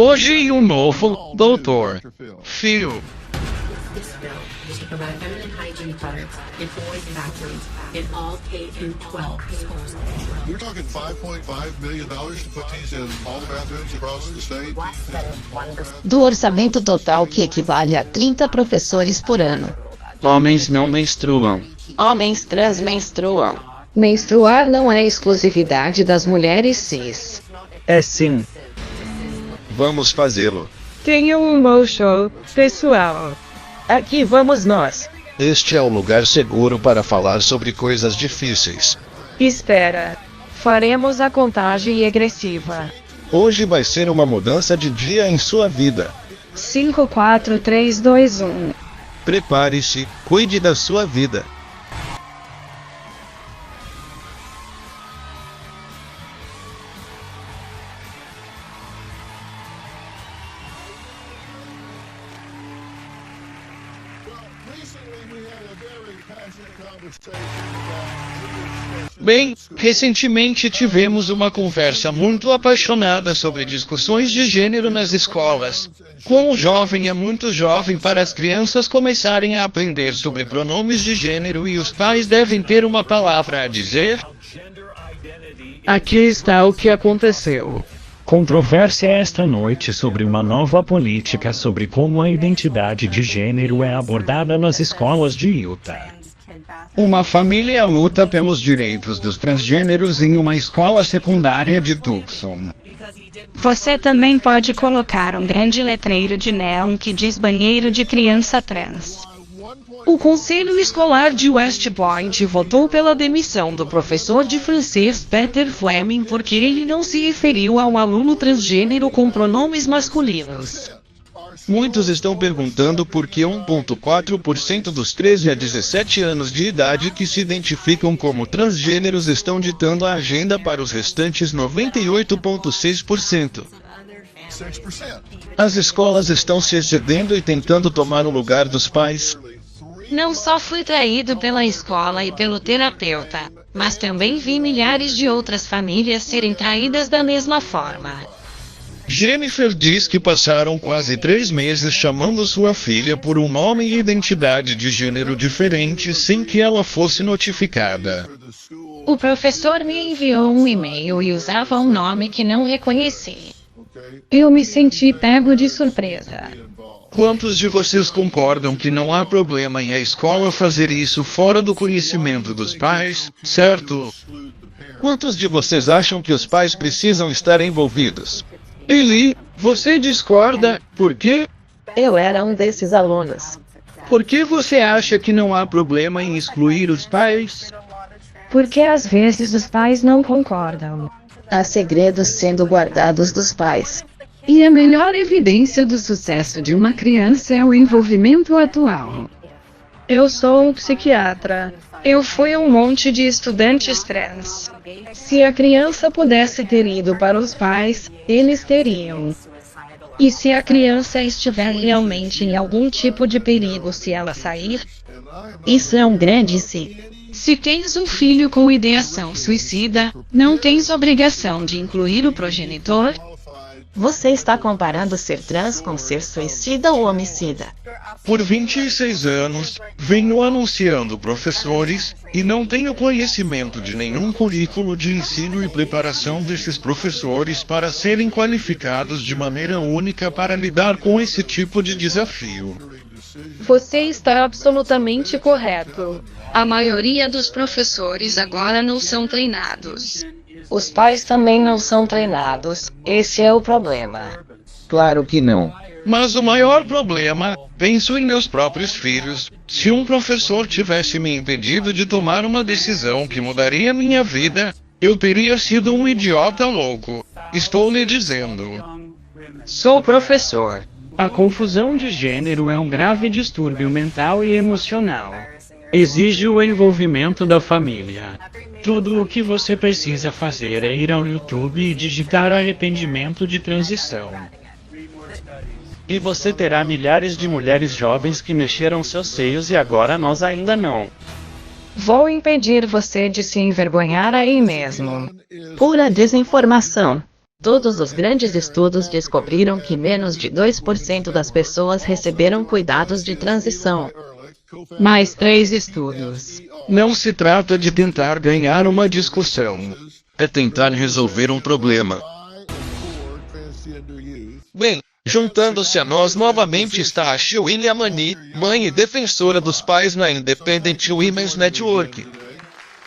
Hoje um novo doutor Phil. This bill is to provide feminine hygiene products in boys' bathrooms in all K-12 schools. You're talking $5.5 million to put these in all the bathrooms across the state? Do orçamento total que equivale a 30 professores por ano. Homens não menstruam. Homens trans menstruam. Menstruar não é exclusividade das mulheres cis. É sim. Vamos fazê-lo. Tenho um bom show, pessoal. Aqui vamos nós. Este é o lugar seguro para falar sobre coisas difíceis. Espera. Faremos a contagem regressiva. Hoje vai ser uma mudança de dia em sua vida. 5, 4, 3, 2, 1. Prepare-se, cuide da sua vida. Bem, recentemente tivemos uma conversa muito apaixonada sobre discussões de gênero nas escolas. Quão jovem é muito jovem para as crianças começarem a aprender sobre pronomes de gênero e os pais devem ter uma palavra a dizer? Aqui está o que aconteceu. Controvérsia esta noite sobre uma nova política sobre como a identidade de gênero é abordada nas escolas de Utah. Uma família luta pelos direitos dos transgêneros em uma escola secundária de Tucson. Você também pode colocar um grande letreiro de neon que diz banheiro de criança trans. O Conselho Escolar de West Point votou pela demissão do professor de francês Peter Fleming porque ele não se referiu a um aluno transgênero com pronomes masculinos. Muitos estão perguntando por que 1,4% dos 13 a 17 anos de idade que se identificam como transgêneros estão ditando a agenda para os restantes 98,6%. As escolas estão se excedendo e tentando tomar o lugar dos pais. Não só fui traído pela escola e pelo terapeuta, mas também vi milhares de outras famílias serem traídas da mesma forma. Jennifer diz que passaram quase 3 meses chamando sua filha por um nome e identidade de gênero diferente sem que ela fosse notificada. O professor me enviou um e-mail e usava um nome que não reconheci. Eu me senti pego de surpresa. Quantos de vocês concordam que não há problema em a escola fazer isso fora do conhecimento dos pais, certo? Quantos de vocês acham que os pais precisam estar envolvidos? Eli, você discorda? Por quê? Eu era um desses alunos. Por que você acha que não há problema em excluir os pais? Porque às vezes os pais não concordam. Há segredos sendo guardados dos pais. E a melhor evidência do sucesso de uma criança é o envolvimento atual. Eu sou um psiquiatra. Eu fui um monte de estudantes trans. Se a criança pudesse ter ido para os pais, eles teriam. E se a criança estiver realmente em algum tipo de perigo se ela sair? Isso é um grande sim. Se tens um filho com ideação suicida, não tens obrigação de incluir o progenitor? Você está comparando ser trans com ser suicida ou homicida? Por 26 anos, venho anunciando professores e não tenho conhecimento de nenhum currículo de ensino e preparação desses professores para serem qualificados de maneira única para lidar com esse tipo de desafio. Você está absolutamente correto. A maioria dos professores agora não são treinados. Os pais também não são treinados. Esse é o problema. Claro que não. Mas o maior problema, penso em meus próprios filhos. Se um professor tivesse me impedido de tomar uma decisão que mudaria minha vida, eu teria sido um idiota louco. Estou lhe dizendo. Sou professor. A confusão de gênero é um grave distúrbio mental e emocional. Exige o envolvimento da família. Tudo o que você precisa fazer é ir ao YouTube e digitar arrependimento de transição. E você terá milhares de mulheres jovens que mexeram seus seios e agora nós ainda não. Vou impedir você de se envergonhar aí mesmo. Pura desinformação. Todos os grandes estudos descobriram que menos de 2% das pessoas receberam cuidados de transição. Mais 3 estudos. Não se trata de tentar ganhar uma discussão. É tentar resolver um problema. Bem, juntando-se a nós novamente está a Shawini Amani, mãe e defensora dos pais na Independent Women's Network.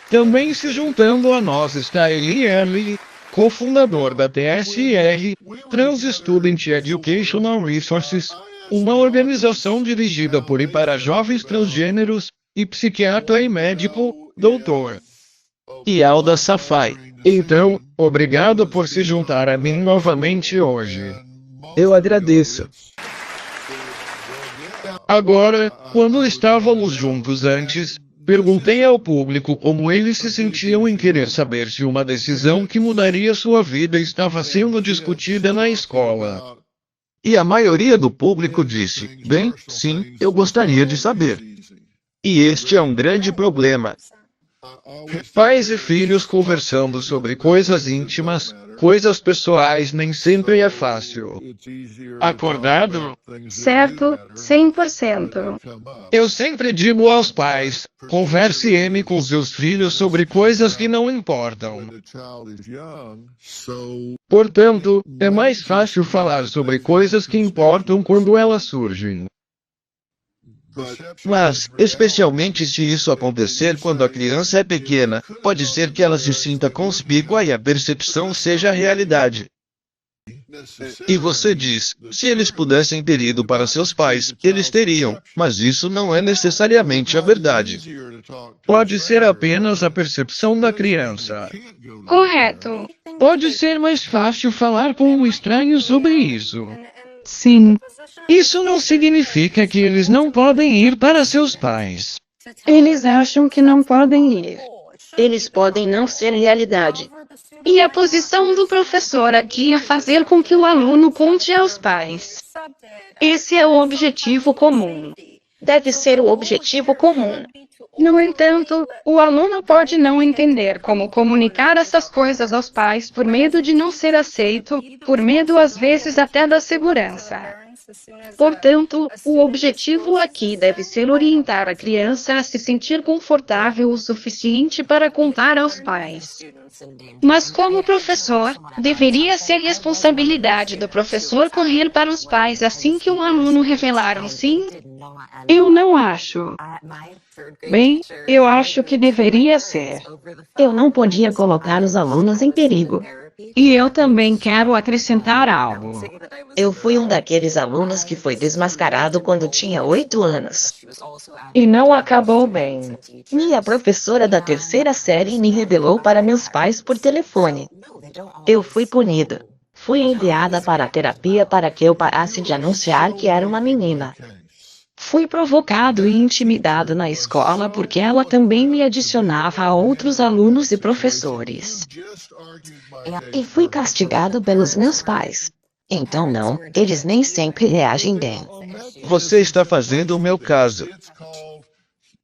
Também se juntando a nós está Eliane, cofundador da TSR, Trans Student Educational Resources, uma organização dirigida por e para jovens transgêneros, e psiquiatra e médico, Dr. E Alda Safai. Então, obrigado por se juntar a mim novamente hoje. Eu agradeço. Agora, quando estávamos juntos antes, perguntei ao público como eles se sentiam em querer saber se uma decisão que mudaria sua vida estava sendo discutida na escola. E a maioria do público disse, bem, sim, eu gostaria de saber. E este é um grande problema. Pais e filhos conversando sobre coisas íntimas, coisas pessoais nem sempre é fácil. Acordado? Certo, 100%. Eu sempre digo aos pais, converse com seus filhos sobre coisas que não importam. Portanto, é mais fácil falar sobre coisas que importam quando elas surgem. Mas, especialmente se isso acontecer quando a criança é pequena, pode ser que ela se sinta conspícua e a percepção seja a realidade. E você diz, se eles pudessem ter ido para seus pais, eles teriam, mas isso não é necessariamente a verdade. Pode ser apenas a percepção da criança. Correto. Pode ser mais fácil falar com um estranho sobre isso. Sim. Isso não significa que eles não podem ir para seus pais. Eles acham que não podem ir. Eles podem não ser realidade. E a posição do professor aqui é fazer com que o aluno conte aos pais. Esse é o objetivo comum. Deve ser o objetivo comum. No entanto, o aluno pode não entender como comunicar essas coisas aos pais por medo de não ser aceito, por medo às vezes até da segurança. Portanto, o objetivo aqui deve ser orientar a criança a se sentir confortável o suficiente para contar aos pais. Mas como professor, deveria ser responsabilidade do professor correr para os pais assim que o aluno revelar um sim? Eu não acho. Bem, eu acho que deveria ser. Eu não podia colocar os alunos em perigo. E eu também quero acrescentar algo. Eu fui um daqueles alunos que foi desmascarado quando tinha 8 anos. E não acabou bem. Minha professora da 3ª série me revelou para meus pais por telefone. Eu fui punido. Fui enviada para a terapia para que eu parasse de anunciar que era uma menina. Fui provocado e intimidado na escola porque ela também me adicionava a outros alunos e professores. E fui castigado pelos meus pais. Então não, eles nem sempre reagem bem. Você está fazendo o meu caso.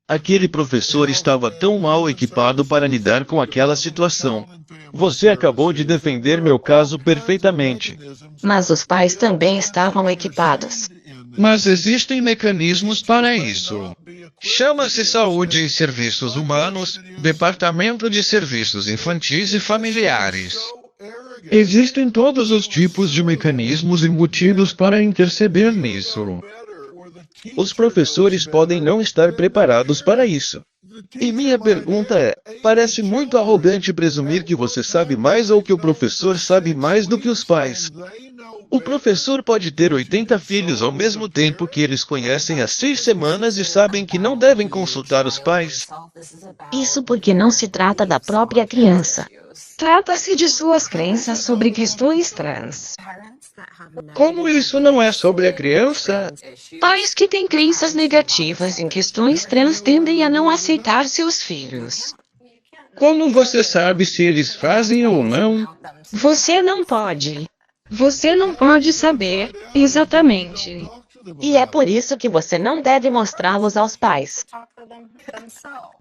Aquele professor estava tão mal equipado para lidar com aquela situação. Você acabou de defender meu caso perfeitamente. Mas os pais também estavam equipados. Mas existem mecanismos para isso. Chama-se Saúde e Serviços Humanos, Departamento de Serviços Infantis e Familiares. Existem todos os tipos de mecanismos embutidos para interceder nisso. Os professores podem não estar preparados para isso. E minha pergunta é, parece muito arrogante presumir que você sabe mais ou que o professor sabe mais do que os pais. O professor pode ter 80 filhos ao mesmo tempo que eles conhecem há 6 semanas e sabem que não devem consultar os pais. Isso porque não se trata da própria criança. Trata-se de suas crenças sobre questões trans. Como isso não é sobre a criança? Pais que têm crenças negativas em questões trans tendem a não aceitar seus filhos. Como você sabe se eles fazem ou não? Você não pode. Você não pode saber, exatamente. E é por isso que você não deve mostrá-los aos pais.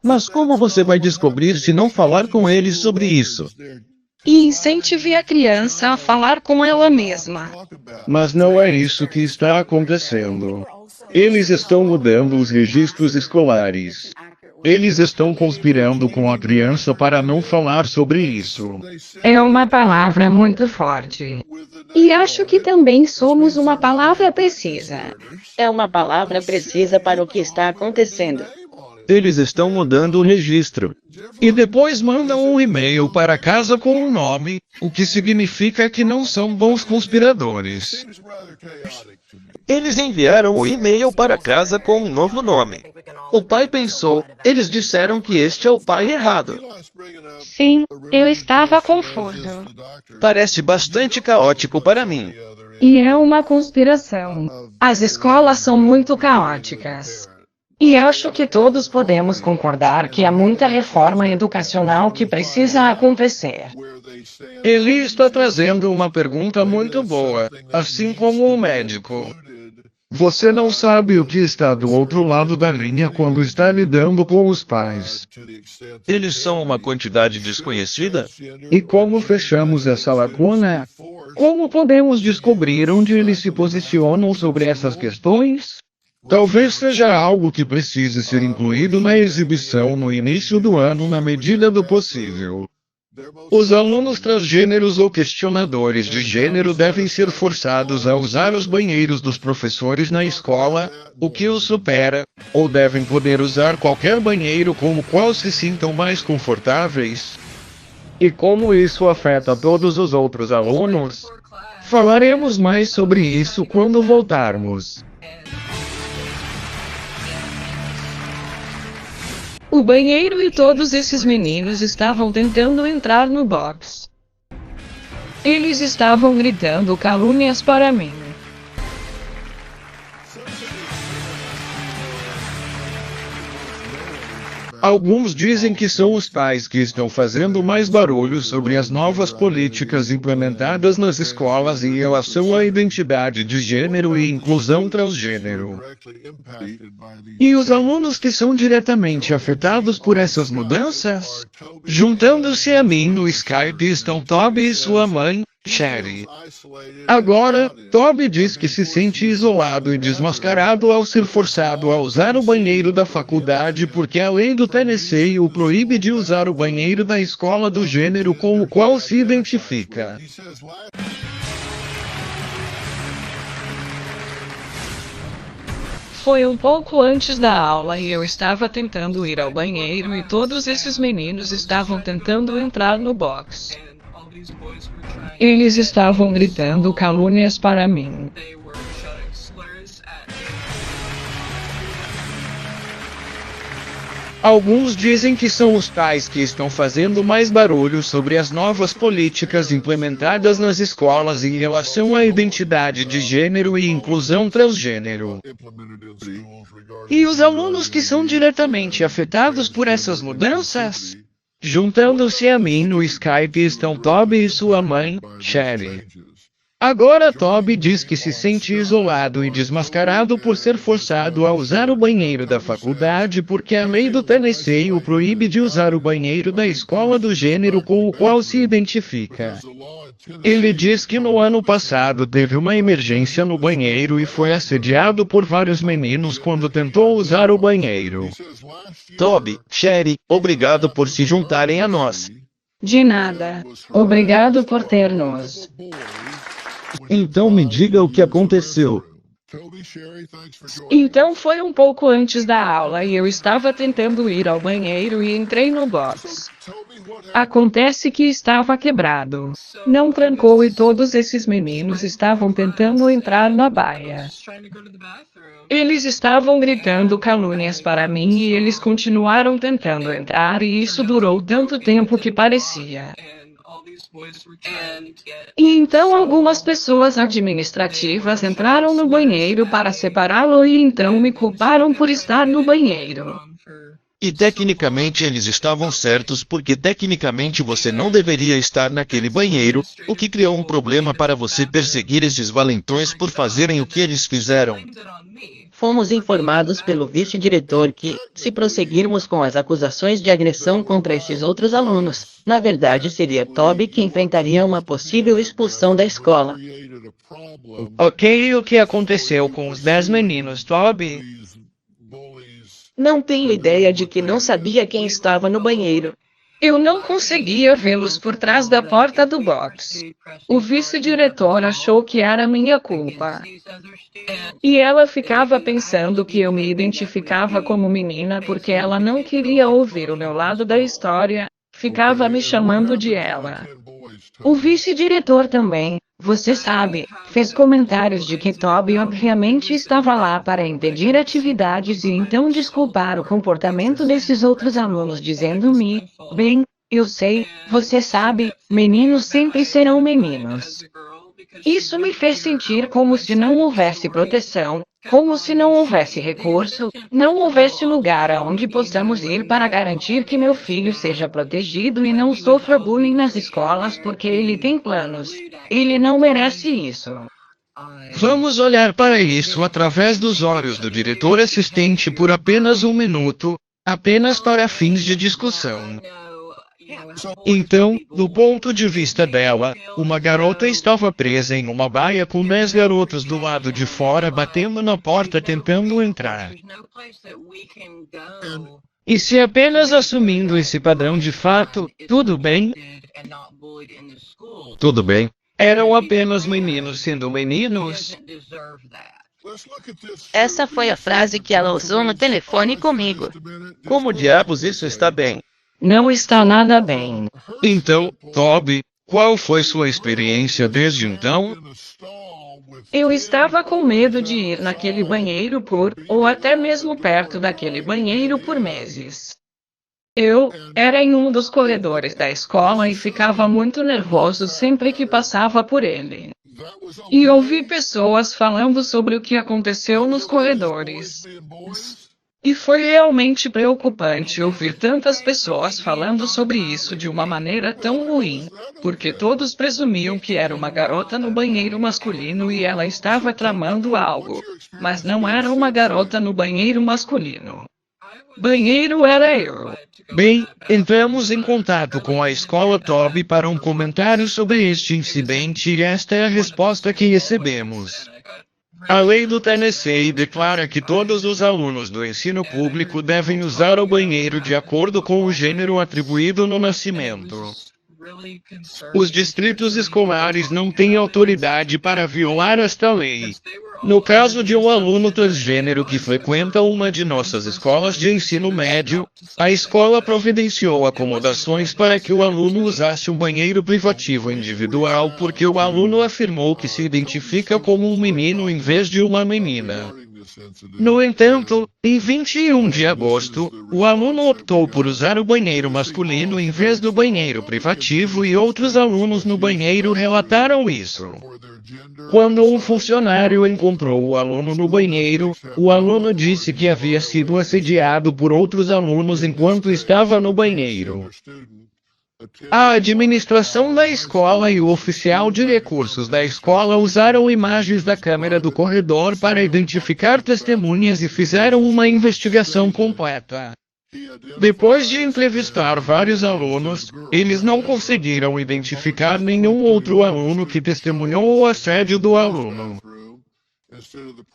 Mas como você vai descobrir se não falar com eles sobre isso? E incentive a criança a falar com ela mesma. Mas não é isso que está acontecendo. Eles estão mudando os registros escolares. Eles estão conspirando com a criança para não falar sobre isso. É uma palavra muito forte. E acho que também somos uma palavra precisa. É uma palavra precisa para o que está acontecendo. Eles estão mudando o registro. E depois mandam um e-mail para casa com um nome, o que significa que não são bons conspiradores. Eles enviaram o e-mail para casa com um novo nome. O pai pensou, eles disseram que este é o pai errado. Sim, eu estava confuso. Parece bastante caótico para mim. E é uma conspiração. As escolas são muito caóticas. E acho que todos podemos concordar que há muita reforma educacional que precisa acontecer. Ele está trazendo uma pergunta muito boa, assim como o médico. Você não sabe o que está do outro lado da linha quando está lidando com os pais. Eles são uma quantidade desconhecida? E como fechamos essa lacuna? Como podemos descobrir onde eles se posicionam sobre essas questões? Talvez seja algo que precise ser incluído na exibição no início do ano na medida do possível. Os alunos transgêneros ou questionadores de gênero devem ser forçados a usar os banheiros dos professores na escola, o que os supera, ou devem poder usar qualquer banheiro com o qual se sintam mais confortáveis. E como isso afeta todos os outros alunos? Falaremos mais sobre isso quando voltarmos. O banheiro e todos esses meninos estavam tentando entrar no box. Eles estavam gritando calúnias para mim. Alguns dizem que são os pais que estão fazendo mais barulho sobre as novas políticas implementadas nas escolas em relação à identidade de gênero e inclusão transgênero. E os alunos que são diretamente afetados por essas mudanças? Juntando-se a mim no Skype estão Toby e sua mãe, Sherry. Agora, Toby diz que se sente isolado e desmascarado ao ser forçado a usar o banheiro da faculdade porque a lei do Tennessee o proíbe de usar o banheiro da escola do gênero com o qual se identifica. Foi um pouco antes da aula e eu estava tentando ir ao banheiro e todos esses meninos estavam tentando entrar no box. Eles estavam gritando calúnias para mim. Alguns dizem que são os pais que estão fazendo mais barulho sobre as novas políticas implementadas nas escolas em relação à identidade de gênero e inclusão transgênero. E os alunos que são diretamente afetados por essas mudanças? Juntando-se a mim no Skype estão Toby e sua mãe, Sherry. Agora Toby diz que se sente isolado e desmascarado por ser forçado a usar o banheiro da faculdade porque a lei do Tennessee o proíbe de usar o banheiro da escola do gênero com o qual se identifica. Ele diz que no ano passado teve uma emergência no banheiro e foi assediado por vários meninos quando tentou usar o banheiro. Toby, Sherry, obrigado por se juntarem a nós. De nada. Obrigado por ter-nos. Então me diga o que aconteceu. Então foi um pouco antes da aula e eu estava tentando ir ao banheiro e entrei no box. Acontece que estava quebrado. Não trancou e todos esses meninos estavam tentando entrar na baia. Eles estavam gritando calúnias para mim e eles continuaram tentando entrar e isso durou tanto tempo que parecia. E então algumas pessoas administrativas entraram no banheiro para separá-lo e então me culparam por estar no banheiro. E tecnicamente eles estavam certos porque tecnicamente você não deveria estar naquele banheiro, o que criou um problema para você perseguir esses valentões por fazerem o que eles fizeram. Fomos informados pelo vice-diretor que, se prosseguirmos com as acusações de agressão contra esses outros alunos, na verdade seria Toby que enfrentaria uma possível expulsão da escola. Ok, e o que aconteceu com os 10 meninos, Toby? Não tenho ideia de que não sabia quem estava no banheiro. Eu não conseguia vê-los por trás da porta do box. O vice-diretor achou que era minha culpa. E ela ficava pensando que eu me identificava como menina porque ela não queria ouvir o meu lado da história, ficava me chamando de ela. O vice-diretor também, você sabe, fez comentários de que Toby obviamente estava lá para impedir atividades e então desculpar o comportamento desses outros alunos dizendo-me, bem, eu sei, você sabe, meninos sempre serão meninos. Isso me fez sentir como se não houvesse proteção, como se não houvesse recurso, não houvesse lugar aonde possamos ir para garantir que meu filho seja protegido e não sofra bullying nas escolas porque ele tem planos. Ele não merece isso. Vamos olhar para isso através dos olhos do diretor assistente por apenas um minuto, apenas para fins de discussão. Então, do ponto de vista dela, uma garota estava presa em uma baia com 10 garotos do lado de fora batendo na porta tentando entrar. E se apenas assumindo esse padrão de fato, tudo bem? Tudo bem. Eram apenas meninos sendo meninos? Essa foi a frase que ela usou no telefone comigo. Como diabos isso está bem? Não está nada bem. Então, Toby, qual foi sua experiência desde então? Eu estava com medo de ir naquele banheiro ou até mesmo perto daquele banheiro por meses. Eu era em um dos corredores da escola e ficava muito nervoso sempre que passava por ele. E ouvi pessoas falando sobre o que aconteceu nos corredores. E foi realmente preocupante ouvir tantas pessoas falando sobre isso de uma maneira tão ruim, porque todos presumiam que era uma garota no banheiro masculino e ela estava tramando algo, mas não era uma garota no banheiro masculino. Banheiro era eu. Bem, entramos em contato com a escola Toby para um comentário sobre este incidente e esta é a resposta que recebemos. A lei do Tennessee declara que todos os alunos do ensino público devem usar o banheiro de acordo com o gênero atribuído no nascimento. Os distritos escolares não têm autoridade para violar esta lei. No caso de um aluno transgênero que frequenta uma de nossas escolas de ensino médio, a escola providenciou acomodações para que o aluno usasse um banheiro privativo individual porque o aluno afirmou que se identifica como um menino em vez de uma menina. No entanto, em 21 de agosto, o aluno optou por usar o banheiro masculino em vez do banheiro privativo e outros alunos no banheiro relataram isso. Quando um funcionário encontrou o aluno no banheiro, o aluno disse que havia sido assediado por outros alunos enquanto estava no banheiro. A administração da escola e o oficial de recursos da escola usaram imagens da câmera do corredor para identificar testemunhas e fizeram uma investigação completa. Depois de entrevistar vários alunos, eles não conseguiram identificar nenhum outro aluno que testemunhou o assédio do aluno.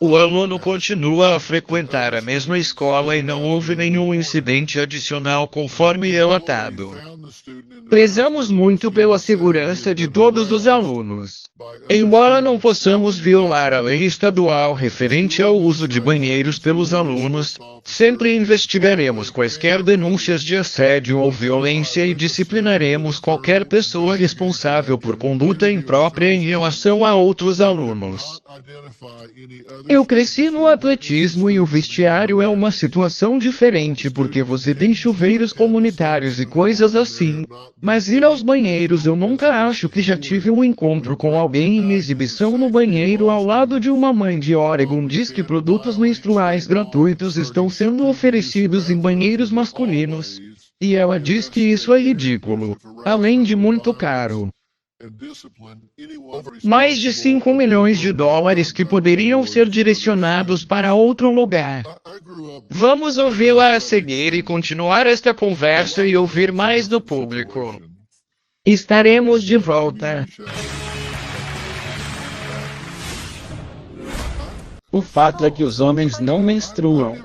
O aluno continua a frequentar a mesma escola e não houve nenhum incidente adicional conforme relatado. Prezamos muito pela segurança de todos os alunos. Embora não possamos violar a lei estadual referente ao uso de banheiros pelos alunos, sempre investigaremos quaisquer denúncias de assédio ou violência e disciplinaremos qualquer pessoa responsável por conduta imprópria em relação a outros alunos. Eu cresci no atletismo e o vestiário é uma situação diferente porque você tem chuveiros comunitários e coisas assim, mas ir aos banheiros eu nunca acho que já tive um encontro com alguém em exibição no banheiro ao lado de uma mãe de Oregon diz que produtos menstruais gratuitos estão sendo oferecidos em banheiros masculinos, e ela diz que isso é ridículo, além de muito caro. Mais de 5 milhões de dólares que poderiam ser direcionados para outro lugar. Vamos ouvi-la a seguir e continuar esta conversa e ouvir mais do público. Estaremos de volta. O fato é que os homens não menstruam.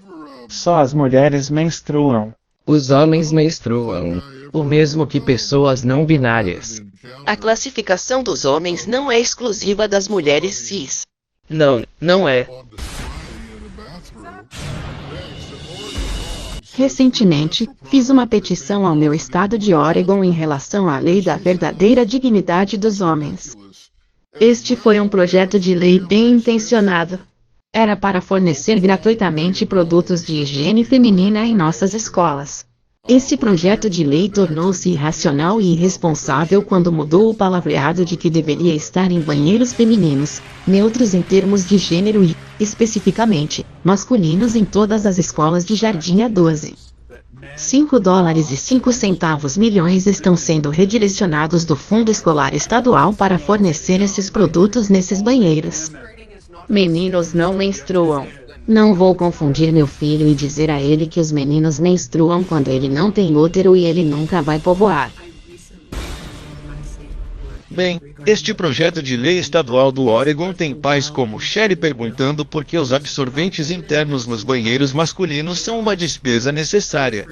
Só as mulheres menstruam. Os homens menstruam, o mesmo que pessoas não binárias. A classificação dos homens não é exclusiva das mulheres cis. Não é. Recentemente, fiz uma petição ao meu estado de Oregon em relação à lei da verdadeira dignidade dos homens. Este foi um projeto de lei bem intencionado. Era para fornecer gratuitamente produtos de higiene feminina em nossas escolas. Esse projeto de lei tornou-se irracional e irresponsável quando mudou o palavreado de que deveria estar em banheiros femininos, neutros em termos de gênero e, especificamente, masculinos em todas as escolas de Jardim A12. $5,05 milhões estão sendo redirecionados do Fundo Escolar Estadual para fornecer esses produtos nesses banheiros. Meninos não menstruam. Não vou confundir meu filho e dizer a ele que os meninos menstruam quando ele não tem útero e ele nunca vai povoar. Bem, este projeto de lei estadual do Oregon tem pais como Sherry perguntando por que os absorventes internos nos banheiros masculinos são uma despesa necessária.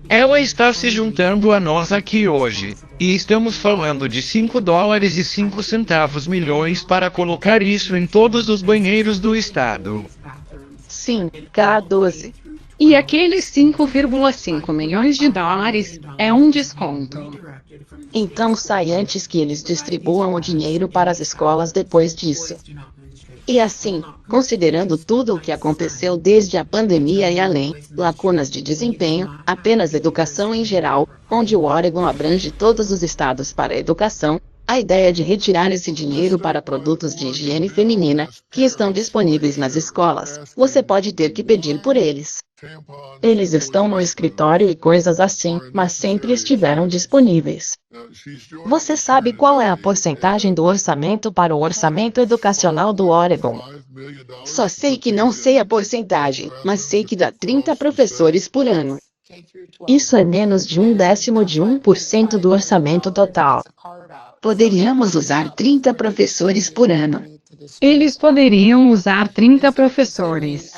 Ela está se juntando a nós aqui hoje, e estamos falando de $5,05 milhões para colocar isso em todos os banheiros do estado. Sim, K12. E aqueles $5,5 milhões é um desconto. Então sai antes que eles distribuam o dinheiro para as escolas depois disso. E assim, considerando tudo o que aconteceu desde a pandemia e além, lacunas de desempenho, apenas educação em geral, onde o Oregon abrange todos os estados para a educação, a ideia de retirar esse dinheiro para produtos de higiene feminina, que estão disponíveis nas escolas, você pode ter que pedir por eles. Eles estão no escritório e coisas assim, mas sempre estiveram disponíveis. Você sabe qual é a porcentagem do orçamento para o orçamento educacional do Oregon? Só sei que não sei a porcentagem, mas sei que dá 30 professores por ano. Isso é menos de 1/10% do orçamento total. Poderíamos usar 30 professores por ano. Eles poderiam usar 30 professores.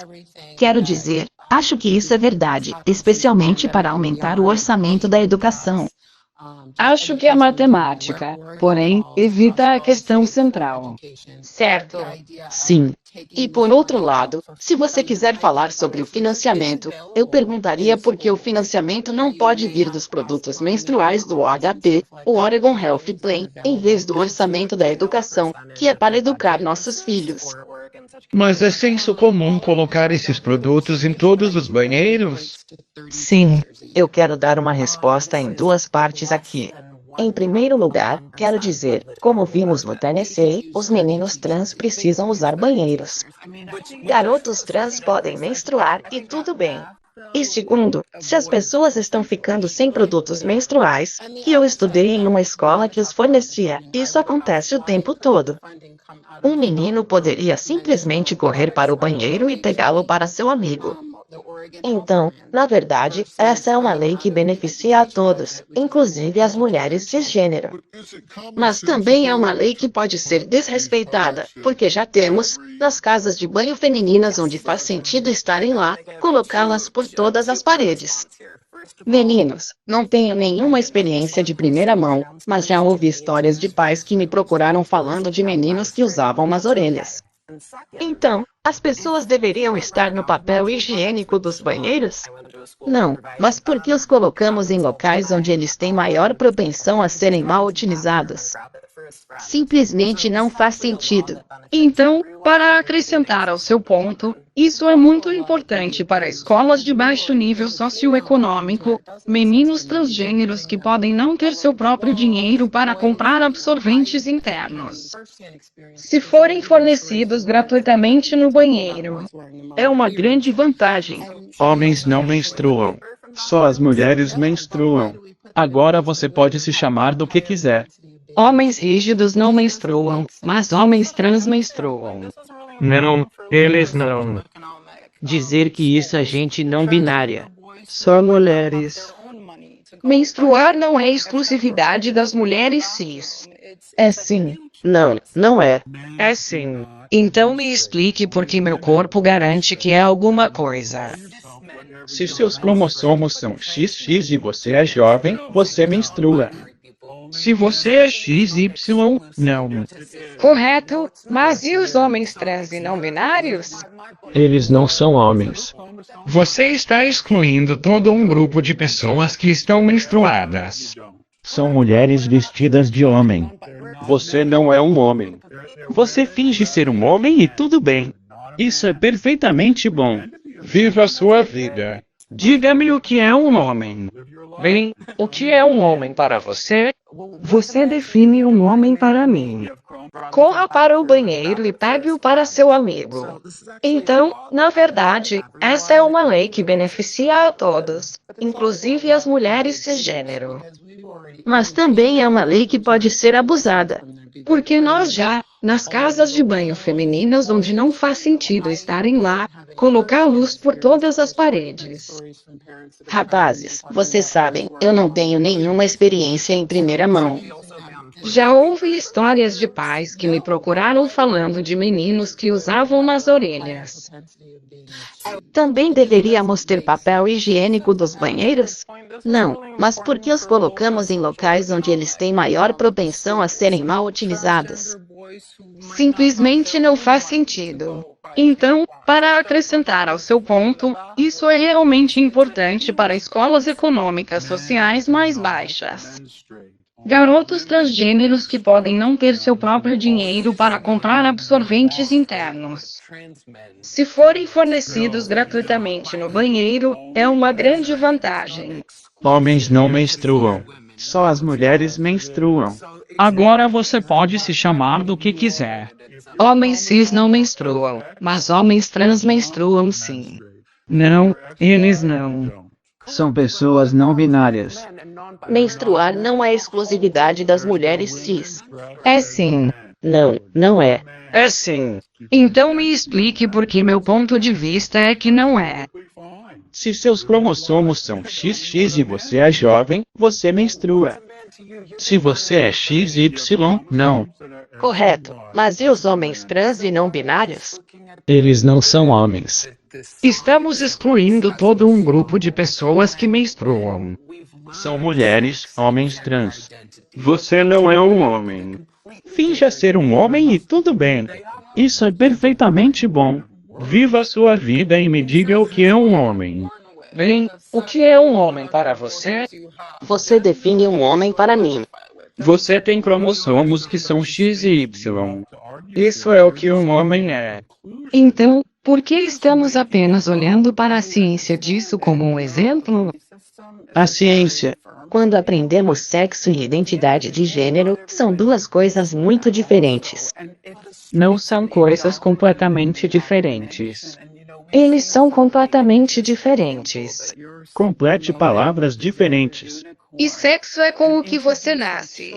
Quero dizer, acho que isso é verdade, especialmente para aumentar o orçamento da educação. Acho que é matemática, porém, evita a questão central. Certo. Sim. E por outro lado, se você quiser falar sobre o financiamento, eu perguntaria por que o financiamento não pode vir dos produtos menstruais do OHP, o Oregon Health Plan, em vez do orçamento da educação, que é para educar nossos filhos. Mas é senso comum colocar esses produtos em todos os banheiros? Sim, eu quero dar uma resposta em duas partes aqui. Em primeiro lugar, quero dizer, como vimos no Tennessee, os meninos trans precisam usar banheiros. Garotos trans podem menstruar e tudo bem. E segundo, se as pessoas estão ficando sem produtos menstruais, e eu estudei em uma escola que os fornecia, isso acontece o tempo todo. Um menino poderia simplesmente correr para o banheiro e pegá-lo para seu amigo. Então, na verdade, essa é uma lei que beneficia a todos, inclusive as mulheres cisgênero. Mas também é uma lei que pode ser desrespeitada, porque já temos, nas casas de banho femininas onde faz sentido estarem lá, colocá-las por todas as paredes. Meninos, não tenho nenhuma experiência de primeira mão, mas já ouvi histórias de pais que me procuraram falando de meninos que usavam nas orelhas. Então, as pessoas deveriam estar no papel higiênico dos banheiros? Não, mas por que os colocamos em locais onde eles têm maior propensão a serem mal utilizados? Simplesmente não faz sentido. Então, para acrescentar ao seu ponto, isso é muito importante para escolas de baixo nível socioeconômico, meninos transgêneros que podem não ter seu próprio dinheiro para comprar absorventes internos. Se forem fornecidos gratuitamente no banheiro, é uma grande vantagem. Homens não menstruam. Só as mulheres menstruam. Agora você pode se chamar do que quiser. Homens rígidos não menstruam, mas homens trans menstruam. Não, eles não. Dizer que isso é gente não binária. Só mulheres. Menstruar não é exclusividade das mulheres cis. É sim. Não, não é. É sim. Então me explique por que meu corpo garante que é alguma coisa. Se seus cromossomos são XX e você é jovem, você menstrua. Se você é XY, não. Correto, mas e os homens trans e não binários? Eles não são homens. Você está excluindo todo um grupo de pessoas que estão menstruadas. São mulheres vestidas de homem. Você não é um homem. Você finge ser um homem e tudo bem. Isso é perfeitamente bom. Viva a sua vida. Diga-me o que é um homem. Bem, o que é um homem para você? Você define um homem para mim. Corra para o banheiro e pegue-o para seu amigo. Então, na verdade, essa é uma lei que beneficia a todos, inclusive as mulheres cisgênero. Mas também é uma lei que pode ser abusada. Porque nós já, nas casas de banho femininas onde não faz sentido estarem lá, colocar luz por todas as paredes. Rapazes, vocês sabem, eu não tenho nenhuma experiência em primeira mão. Já houve histórias de pais que me procuraram falando de meninos que usavam nas orelhas. Também deveríamos ter papel higiênico dos banheiros? Não, mas por que os colocamos em locais onde eles têm maior propensão a serem mal utilizados? Simplesmente não faz sentido. Então, para acrescentar ao seu ponto, isso é realmente importante para escolas econômicas sociais mais baixas. Garotos transgêneros que podem não ter seu próprio dinheiro para comprar absorventes internos. Se forem fornecidos gratuitamente no banheiro, é uma grande vantagem. Homens não menstruam. Só as mulheres menstruam. Agora você pode se chamar do que quiser. Homens cis não menstruam, mas homens trans menstruam sim. Não, eles não. São pessoas não binárias. Menstruar não é exclusividade das mulheres cis. É sim. Não, não é. É sim. Então me explique por que meu ponto de vista é que não é. Se seus cromossomos são XX e você é jovem, você menstrua. Se você é XY, não. Correto. Mas e os homens trans e não binários? Eles não são homens. Estamos excluindo todo um grupo de pessoas que menstruam. São mulheres, homens trans. Você não é um homem. Finja ser um homem e tudo bem. Isso é perfeitamente bom. Viva a sua vida e me diga o que é um homem. Bem, o que é um homem para você? Você define um homem para mim. Você tem cromossomos que são X e Y. Isso é o que um homem é. Então, por que estamos apenas olhando para a ciência disso como um exemplo? A ciência. Quando aprendemos sexo e identidade de gênero, são duas coisas muito diferentes. Não são coisas completamente diferentes. Eles são completamente diferentes. Complete palavras diferentes. E sexo é com o que você nasce.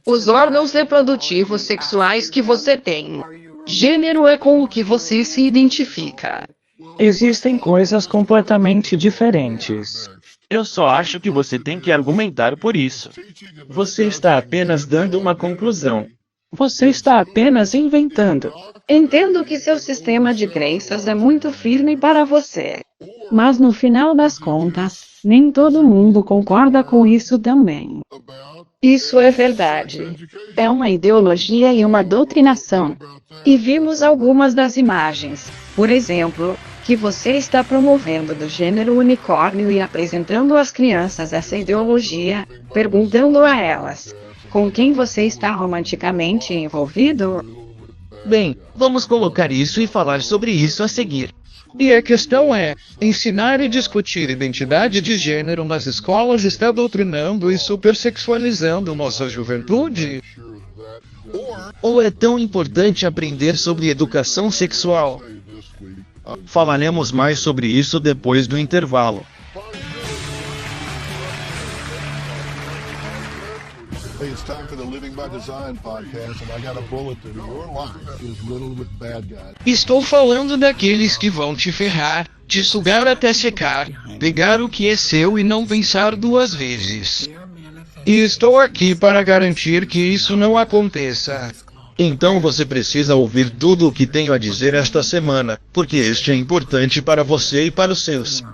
Os órgãos reprodutivos sexuais que você tem. Gênero é com o que você se identifica. Existem coisas completamente diferentes. Eu só acho que você tem que argumentar por isso. Você está apenas dando uma conclusão. Você está apenas inventando. Entendo que seu sistema de crenças é muito firme para você. Mas no final das contas, nem todo mundo concorda com isso também. Isso é verdade. É uma ideologia e uma doutrinação. E vimos algumas das imagens. Por exemplo, que você está promovendo do gênero unicórnio e apresentando às crianças essa ideologia, perguntando a elas: com quem você está romanticamente envolvido? Bem, vamos colocar isso e falar sobre isso a seguir. E a questão é, ensinar e discutir identidade de gênero nas escolas está doutrinando e supersexualizando nossa juventude? Ou é tão importante aprender sobre educação sexual? Falaremos mais sobre isso depois do intervalo. Hey, it's time for the Living by Design podcast, and I got a bulletin. Your life is riddled with bad guys. Estou falando daqueles que vão te ferrar, te sugar até secar, pegar o que é seu e não pensar duas vezes. E estou aqui para garantir que isso não aconteça. Então você precisa ouvir tudo o que tenho a dizer esta semana, porque este é importante para você e para os seus.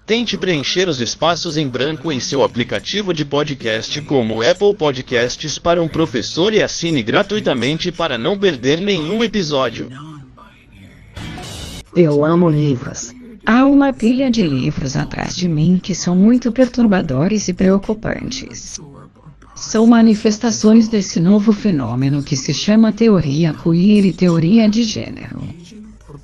Tente preencher os espaços em branco em seu aplicativo de podcast como o Apple Podcasts para um professor e assine gratuitamente para não perder nenhum episódio. Eu amo livros. Há uma pilha de livros atrás de mim que são muito perturbadores e preocupantes. São manifestações desse novo fenômeno que se chama teoria queer e teoria de gênero.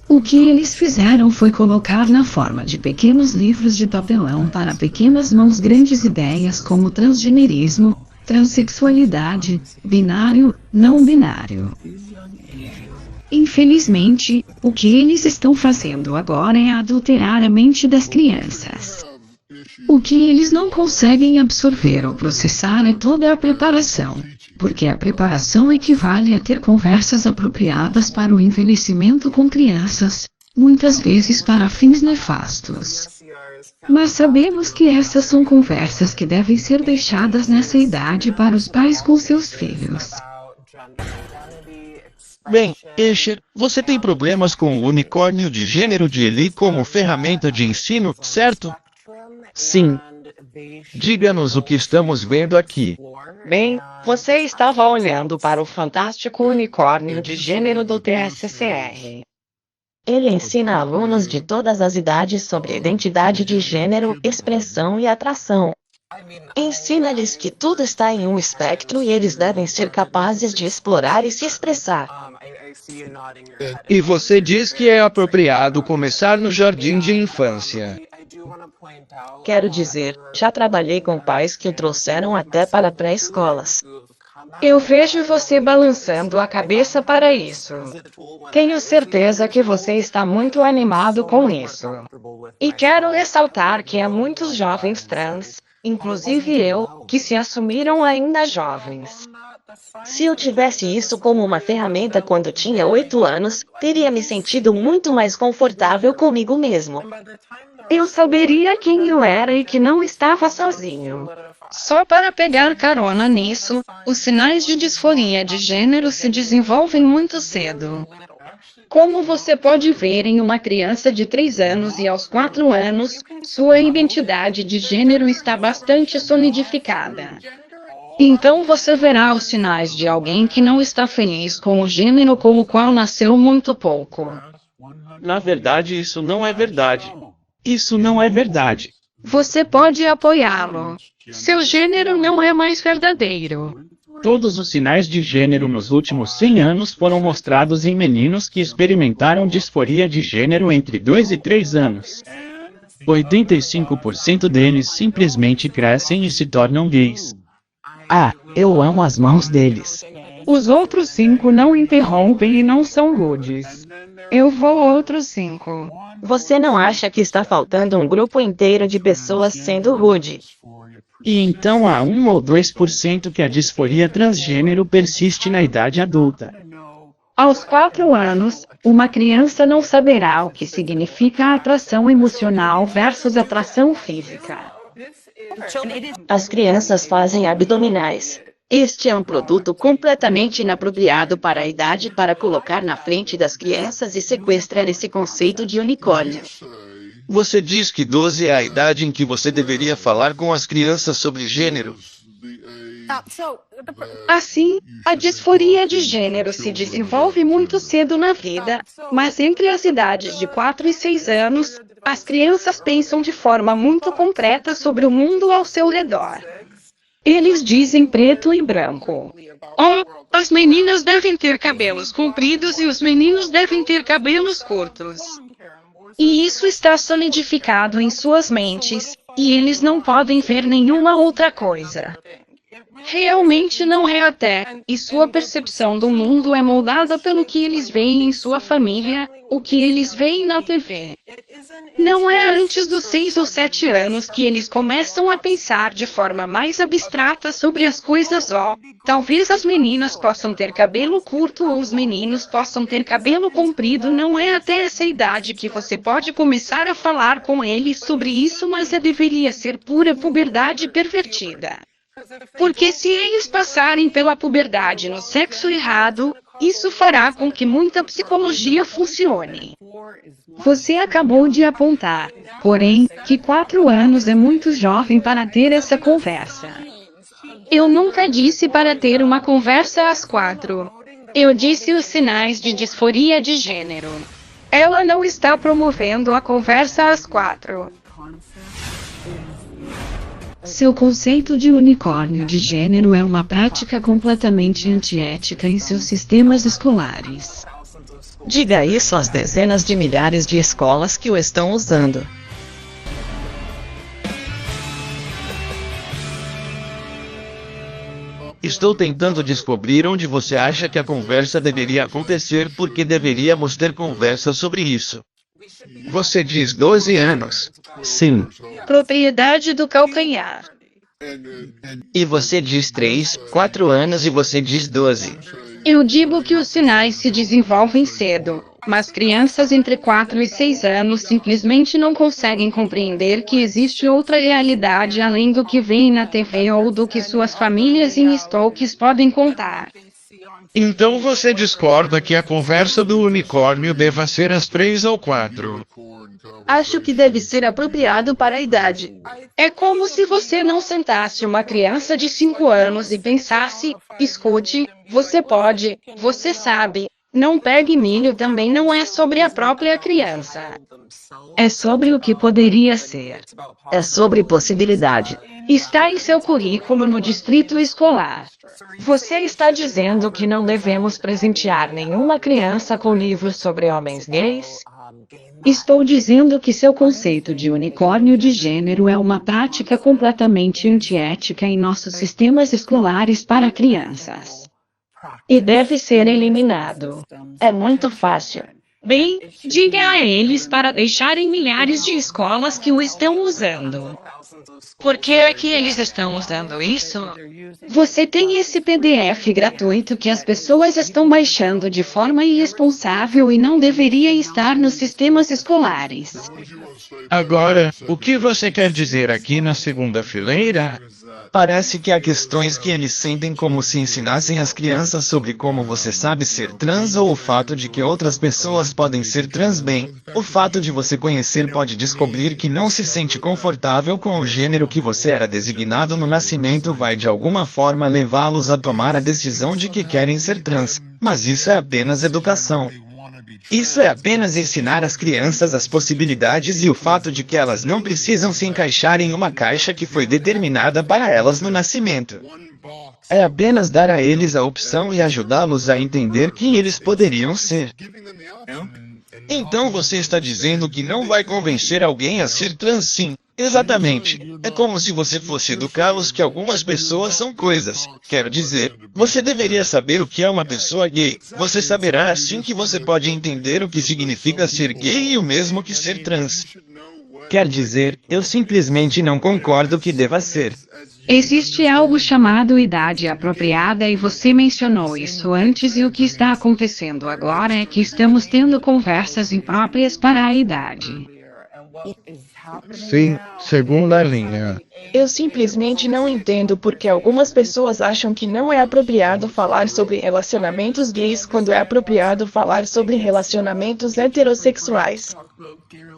O que eles fizeram foi colocar na forma de pequenos livros de papelão para pequenas mãos grandes ideias como transgenerismo, transexualidade, binário, não binário. Infelizmente, o que eles estão fazendo agora é adulterar a mente das crianças. O que eles não conseguem absorver ou processar é toda a preparação, porque a preparação equivale a ter conversas apropriadas para o envelhecimento com crianças, muitas vezes para fins nefastos. Mas sabemos que essas são conversas que devem ser deixadas nessa idade para os pais com seus filhos. Bem, Escher, você tem problemas com o unicórnio de gênero de Eli como ferramenta de ensino, certo? Sim. Diga-nos o que estamos vendo aqui. Bem, você estava olhando para o fantástico unicórnio de gênero do TSCR. Ele ensina alunos de todas as idades sobre identidade de gênero, expressão e atração. Ensina-lhes que tudo está em um espectro e eles devem ser capazes de explorar e se expressar. E você diz que é apropriado começar no jardim de infância. Quero dizer, já trabalhei com pais que o trouxeram até para pré-escolas. Eu vejo você balançando a cabeça para isso. Tenho certeza que você está muito animado com isso. E quero ressaltar que há muitos jovens trans, inclusive eu, que se assumiram ainda jovens. Se eu tivesse isso como uma ferramenta quando tinha 8 anos, teria me sentido muito mais confortável comigo mesmo. Eu saberia quem eu era e que não estava sozinho. Só para pegar carona nisso, os sinais de disforia de gênero se desenvolvem muito cedo. Como você pode ver em uma criança de 3 anos e aos 4 anos, sua identidade de gênero está bastante solidificada. Então você verá os sinais de alguém que não está feliz com o gênero com o qual nasceu muito pouco. Na verdade, isso não é verdade. Isso não é verdade. Você pode apoiá-lo. Seu gênero não é mais verdadeiro. Todos os sinais de gênero nos últimos 100 anos foram mostrados em meninos que experimentaram disforia de gênero entre 2 e 3 anos. 85% deles simplesmente crescem e se tornam gays. Ah, eu amo as mãos deles. Os outros 5 não interrompem e não são rudes. Eu vou outros 5. Você não acha que está faltando um grupo inteiro de pessoas sendo rude? E então há 1 ou 2% que a disforia transgênero persiste na idade adulta. Aos 4 anos, uma criança não saberá o que significa atração emocional versus atração física. As crianças fazem abdominais. Este é um produto completamente inapropriado para a idade para colocar na frente das crianças e sequestrar esse conceito de unicórnio. Você diz que 12 é a idade em que você deveria falar com as crianças sobre gênero. Assim, a disforia de gênero se desenvolve muito cedo na vida, mas entre as idades de 4 e 6 anos, as crianças pensam de forma muito concreta sobre o mundo ao seu redor. Eles dizem preto e branco. Oh, as meninas devem ter cabelos compridos e os meninos devem ter cabelos curtos. E isso está solidificado em suas mentes, e eles não podem ver nenhuma outra coisa. Realmente não é até, e sua percepção do mundo é moldada pelo que eles veem em sua família, o que eles veem na TV. Não é antes dos 6 ou 7 anos que eles começam a pensar de forma mais abstrata sobre as coisas. Talvez as meninas possam ter cabelo curto ou os meninos possam ter cabelo comprido. Não é até essa idade que você pode começar a falar com eles sobre isso, mas deveria ser pura puberdade pervertida. Porque se eles passarem pela puberdade no sexo errado, isso fará com que muita psicologia funcione. Você acabou de apontar, porém, que 4 anos é muito jovem para ter essa conversa. Eu nunca disse para ter uma conversa às 4. Eu disse os sinais de disforia de gênero. Ela não está promovendo a conversa às 4. Seu conceito de unicórnio de gênero é uma prática completamente antiética em seus sistemas escolares. Diga isso às dezenas de milhares de escolas que o estão usando. Estou tentando descobrir onde você acha que a conversa deveria acontecer, porque deveríamos ter conversa sobre isso. Você diz 12 anos. Sim. Propriedade do calcanhar. E você diz 3, 4 anos e você diz 12. Eu digo que os sinais se desenvolvem cedo, mas crianças entre 4 e 6 anos simplesmente não conseguem compreender que existe outra realidade além do que veem na TV ou do que suas famílias em estoques podem contar. Então você discorda que a conversa do unicórnio deva ser às 3 ou 4? Acho que deve ser apropriado para a idade. É como se você não sentasse uma criança de 5 anos e pensasse: escute, você pode, você sabe. Não pegue milho também não é sobre a própria criança. É sobre o que poderia ser. É sobre possibilidade. Está em seu currículo no distrito escolar. Você está dizendo que não devemos presentear nenhuma criança com livros sobre homens gays? Estou dizendo que seu conceito de unicórnio de gênero é uma prática completamente antiética em nossos sistemas escolares para crianças. E deve ser eliminado. É muito fácil. Bem, diga a eles para deixarem milhares de escolas que o estão usando. Por que é que eles estão usando isso? Você tem esse PDF gratuito que as pessoas estão baixando de forma irresponsável e não deveria estar nos sistemas escolares. Agora, o que você quer dizer aqui na segunda fileira? Parece que há questões que eles sentem como se ensinassem as crianças sobre como você sabe ser trans ou o fato de que outras pessoas podem ser trans. Bem, o fato de você conhecer pode descobrir que não se sente confortável com o gênero que você era designado no nascimento vai de alguma forma levá-los a tomar a decisão de que querem ser trans, mas isso é apenas educação. Isso é apenas ensinar às crianças as possibilidades e o fato de que elas não precisam se encaixar em uma caixa que foi determinada para elas no nascimento. É apenas dar a eles a opção e ajudá-los a entender quem eles poderiam ser. Então você está dizendo que não vai convencer alguém a ser trans? Sim, exatamente. É como se você fosse educá-los que algumas pessoas são coisas. Quero dizer, você deveria saber o que é uma pessoa gay. Você saberá assim que você pode entender o que significa ser gay e o mesmo que ser trans. Quer dizer, eu simplesmente não concordo que deva ser. Existe algo chamado idade apropriada e você mencionou isso antes e o que está acontecendo agora é que estamos tendo conversas impróprias para a idade. Sim, segunda linha. Eu simplesmente não entendo porque algumas pessoas acham que não é apropriado falar sobre relacionamentos gays quando é apropriado falar sobre relacionamentos heterossexuais.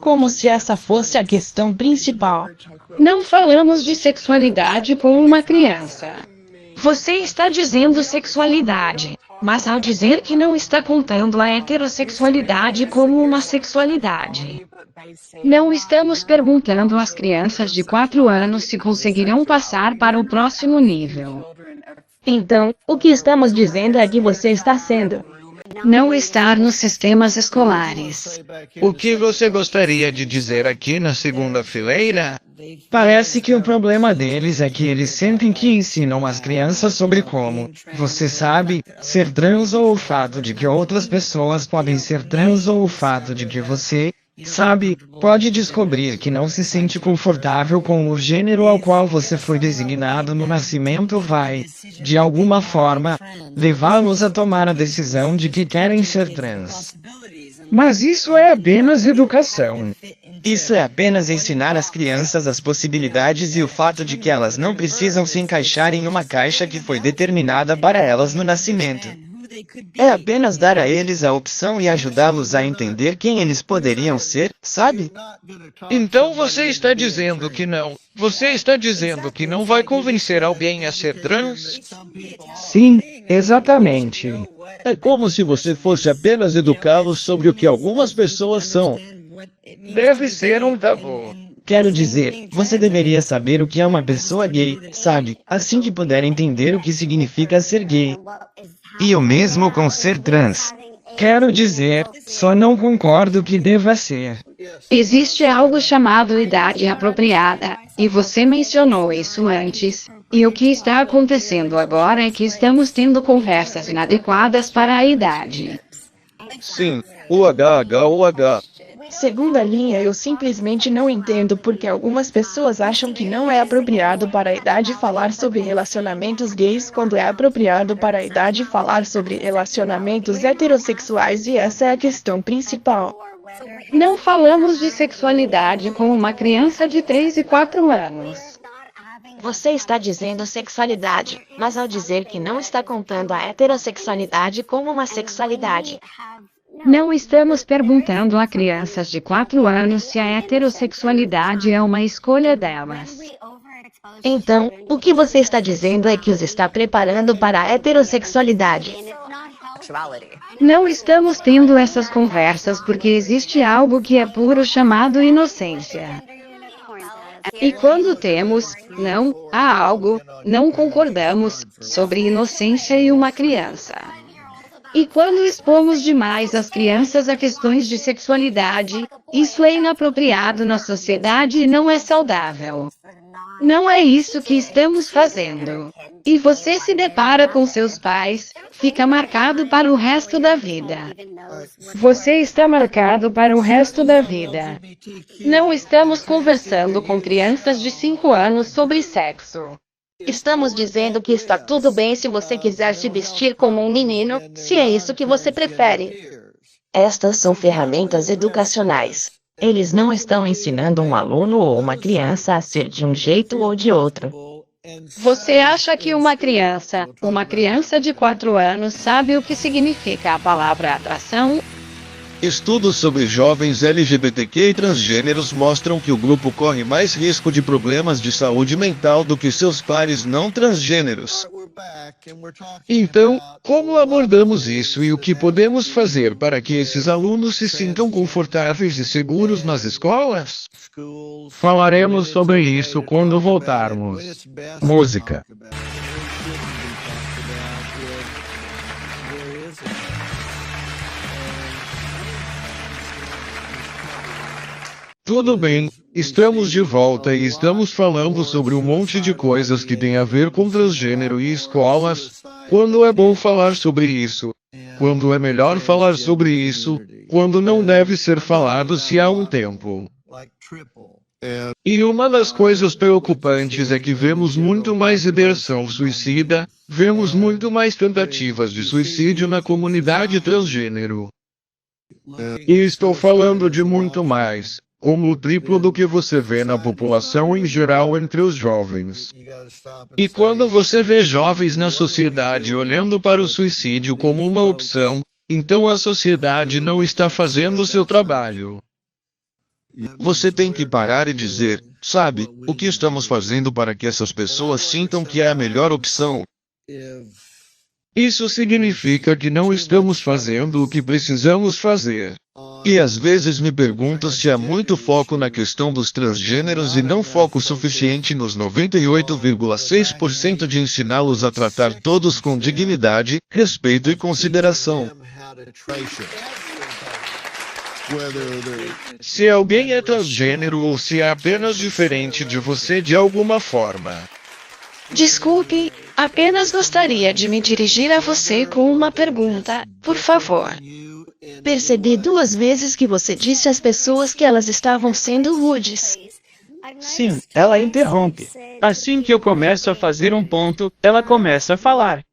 Como se essa fosse a questão principal. Não falamos de sexualidade com uma criança. Você está dizendo sexualidade, mas ao dizer que não está contando a heterossexualidade como uma sexualidade. Não estamos perguntando às crianças de 4 anos se conseguirão passar para o próximo nível. Então, o que estamos dizendo é que você está sendo. Não estar nos sistemas escolares. O que você gostaria de dizer aqui na segunda fileira? Parece que o problema deles é que eles sentem que ensinam as crianças sobre como, você sabe, ser trans ou o fato de que outras pessoas podem ser trans ou o fato de que você, sabe, pode descobrir que não se sente confortável com o gênero ao qual você foi designado no nascimento vai, de alguma forma, levá-los a tomar a decisão de que querem ser trans. Mas isso é apenas educação. Isso é apenas ensinar às crianças as possibilidades e o fato de que elas não precisam se encaixar em uma caixa que foi determinada para elas no nascimento. É apenas dar a eles a opção e ajudá-los a entender quem eles poderiam ser, sabe? Então você está dizendo que não. Você está dizendo que não vai convencer alguém a ser trans? Sim, exatamente. É como se você fosse apenas educá-los sobre o que algumas pessoas são. Deve ser um tabu. Quero dizer, você deveria saber o que é uma pessoa gay, sabe? Assim que puder entender o que significa ser gay. E o mesmo com ser trans. Quero dizer, só não concordo que deva ser. Existe algo chamado idade apropriada, e você mencionou isso antes. E o que está acontecendo agora é que estamos tendo conversas inadequadas para a idade. Sim, o H. Segunda linha, eu simplesmente não entendo porque algumas pessoas acham que não é apropriado para a idade falar sobre relacionamentos gays quando é apropriado para a idade falar sobre relacionamentos heterossexuais e essa é a questão principal. Não falamos de sexualidade com uma criança de 3 e 4 anos. Você está dizendo sexualidade, mas ao dizer que não está contando a heterossexualidade como uma sexualidade. Não estamos perguntando a crianças de 4 anos se a heterossexualidade é uma escolha delas. Então, o que você está dizendo é que os está preparando para a heterossexualidade. Não estamos tendo essas conversas porque existe algo que é puro chamado inocência. E quando temos, há algo, não concordamos, sobre inocência e uma criança. E quando expomos demais as crianças a questões de sexualidade, isso é inapropriado na sociedade e não é saudável. Não é isso que estamos fazendo. E você se depara com seus pais, fica marcado para o resto da vida. Você está marcado para o resto da vida. Não estamos conversando com crianças de 5 anos sobre sexo. Estamos dizendo que está tudo bem se você quiser se vestir como um menino, se é isso que você prefere. Estas são ferramentas educacionais. Eles não estão ensinando um aluno ou uma criança a ser de um jeito ou de outro. Você acha que uma criança de 4 anos sabe o que significa a palavra atração? Estudos sobre jovens LGBTQ e transgêneros mostram que o grupo corre mais risco de problemas de saúde mental do que seus pares não transgêneros. Então, como abordamos isso e o que podemos fazer para que esses alunos se sintam confortáveis e seguros nas escolas? Falaremos sobre isso quando voltarmos. Música. Tudo bem, estamos de volta e estamos falando sobre um monte de coisas que tem a ver com transgênero e escolas. Quando é bom falar sobre isso? Quando é melhor falar sobre isso? Quando não deve ser falado se há um tempo? E uma das coisas preocupantes é que vemos muito mais ideação suicida, vemos muito mais tentativas de suicídio na comunidade transgênero. E estou falando de muito mais. Como o triplo do que você vê na população em geral entre os jovens. E quando você vê jovens na sociedade olhando para o suicídio como uma opção, então a sociedade não está fazendo seu trabalho. Você tem que parar e dizer, sabe, o que estamos fazendo para que essas pessoas sintam que é a melhor opção? Isso significa que não estamos fazendo o que precisamos fazer. E às vezes me pergunto se há muito foco na questão dos transgêneros e não foco suficiente nos 98,6% de ensiná-los a tratar todos com dignidade, respeito e consideração. Se alguém é transgênero ou se é apenas diferente de você de alguma forma. Desculpe, apenas gostaria de me dirigir a você com uma pergunta, por favor. Percebi 2 vezes que você disse às pessoas que elas estavam sendo rudes. Sim, ela interrompe. Assim que eu começo a fazer um ponto, ela começa a falar.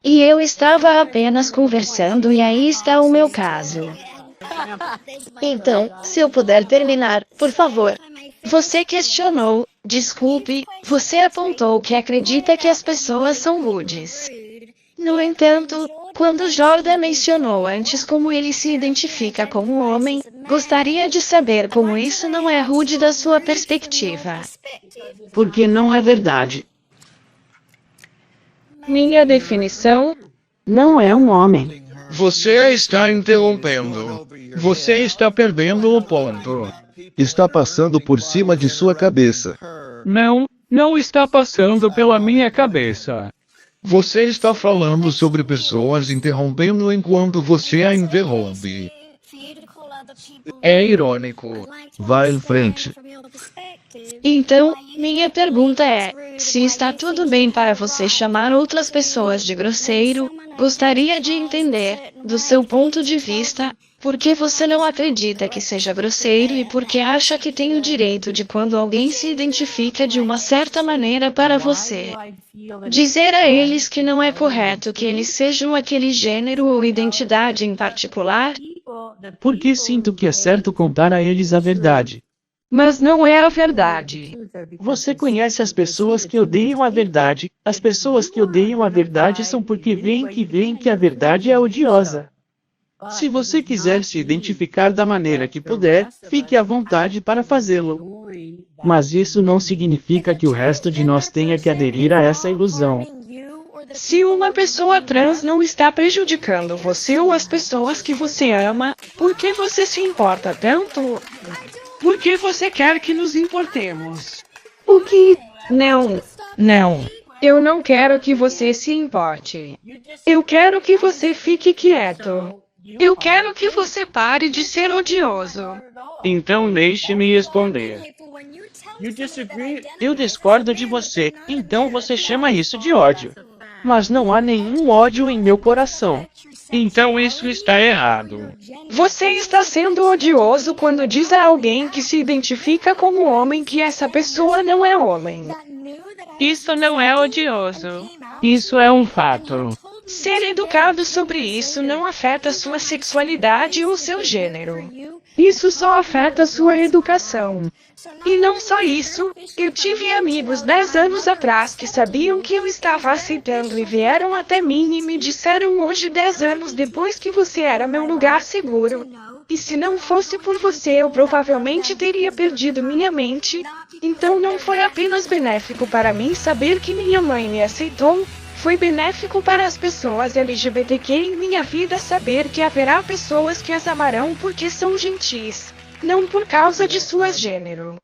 E eu estava apenas conversando e aí está o meu caso. Então, se eu puder terminar, por favor. Você questionou, desculpe, você apontou que acredita que as pessoas são rudes. No entanto, quando Jordan mencionou antes como ele se identifica como homem, gostaria de saber como isso não é rude da sua perspectiva. Porque não é verdade. Minha definição? Não é um homem. Você a está interrompendo. Você está perdendo o ponto. Está passando por cima de sua cabeça. Não está passando pela minha cabeça. Você está falando sobre pessoas interrompendo enquanto você a interrompe. É irônico. Vá em frente. Então, minha pergunta é, se está tudo bem para você chamar outras pessoas de grosseiro, gostaria de entender, do seu ponto de vista, por que você não acredita que seja grosseiro e por que acha que tem o direito de quando alguém se identifica de uma certa maneira para você. Dizer a eles que não é correto que eles sejam aquele gênero ou identidade em particular? Porque sinto que é certo contar a eles a verdade. Mas não é a verdade. Você conhece as pessoas que odeiam a verdade. As pessoas que odeiam a verdade são porque veem que a verdade é odiosa. Se você quiser se identificar da maneira que puder, fique à vontade para fazê-lo. Mas isso não significa que o resto de nós tenha que aderir a essa ilusão. Se uma pessoa trans não está prejudicando você ou as pessoas que você ama, por que você se importa tanto? Por que você quer que nos importemos? O que? Não. Eu não quero que você se importe. Eu quero que você fique quieto. Eu quero que você pare de ser odioso. Então deixe-me responder. Eu discordo de você, então você chama isso de ódio. Mas não há nenhum ódio em meu coração. Então isso está errado. Você está sendo odioso quando diz a alguém que se identifica como homem que essa pessoa não é homem. Isso não é odioso. Isso é um fato. Ser educado sobre isso não afeta sua sexualidade ou seu gênero. Isso só afeta sua educação. E não só isso, eu tive amigos 10 anos atrás que sabiam que eu estava aceitando e vieram até mim e me disseram hoje 10 anos depois que você era meu lugar seguro. E se não fosse por você eu provavelmente teria perdido minha mente. Então não foi apenas benéfico para mim saber que minha mãe me aceitou, foi benéfico para as pessoas LGBTQ em minha vida saber que haverá pessoas que as amarão porque são gentis, não por causa de sua gênero.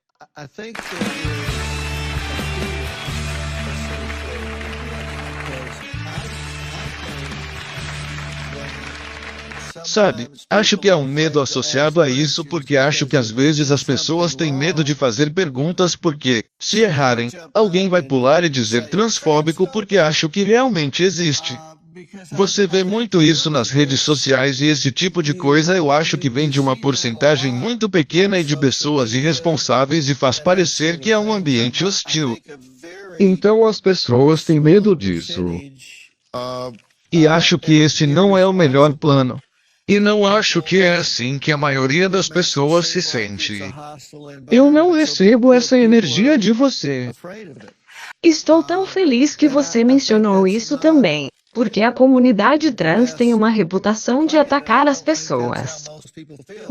Sabe, acho que há um medo associado a isso porque acho que às vezes as pessoas têm medo de fazer perguntas porque, se errarem, alguém vai pular e dizer transfóbico porque acho que realmente existe. Você vê muito isso nas redes sociais e esse tipo de coisa eu acho que vem de uma porcentagem muito pequena e de pessoas irresponsáveis e faz parecer que é um ambiente hostil. Então as pessoas têm medo disso. E acho que esse não é o melhor plano. E não acho que é assim que a maioria das pessoas se sente. Eu não recebo essa energia de você. Estou tão feliz que você mencionou isso também, porque a comunidade trans tem uma reputação de atacar as pessoas.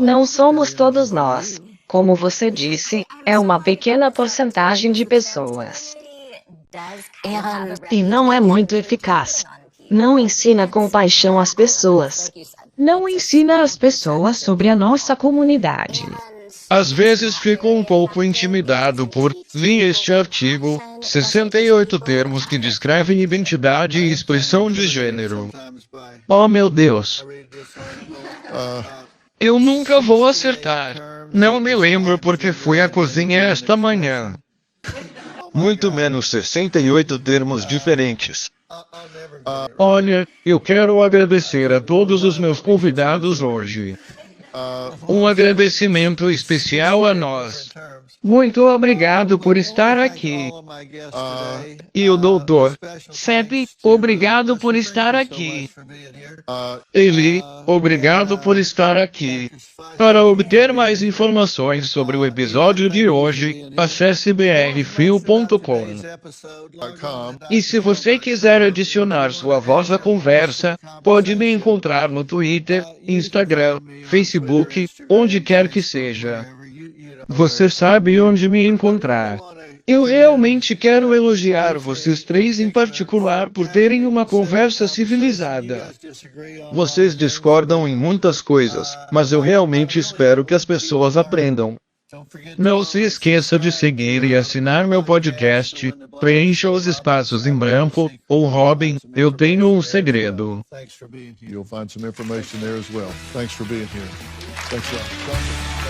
Não somos todos nós. Como você disse, é uma pequena porcentagem de pessoas. E não é muito eficaz. Não ensina compaixão às pessoas. Não ensina às pessoas sobre a nossa comunidade. Às vezes fico um pouco intimidado por li este artigo, 68 termos que descrevem identidade e expressão de gênero. Oh meu Deus! Eu nunca vou acertar. Não me lembro porque fui à cozinha esta manhã. Muito menos 68 termos diferentes. Olha, eu quero agradecer a todos os meus convidados hoje. Um agradecimento especial a nós. Muito obrigado por estar aqui. E o doutor? Seb, obrigado por estar aqui. Eli, obrigado por estar aqui. Para obter mais informações sobre o episódio de hoje, acesse brfio.com. E se você quiser adicionar sua voz à conversa, pode me encontrar no Twitter, Instagram, Facebook, onde quer que seja. Você sabe onde me encontrar. Eu realmente quero elogiar vocês três em particular por terem uma conversa civilizada. Vocês discordam em muitas coisas, mas eu realmente espero que as pessoas aprendam. Não se esqueça de seguir e assinar meu podcast. Preencha os espaços em branco. Ou Robin, eu tenho um segredo. You'll find some information there as well. Thanks for being here. Thanks a lot.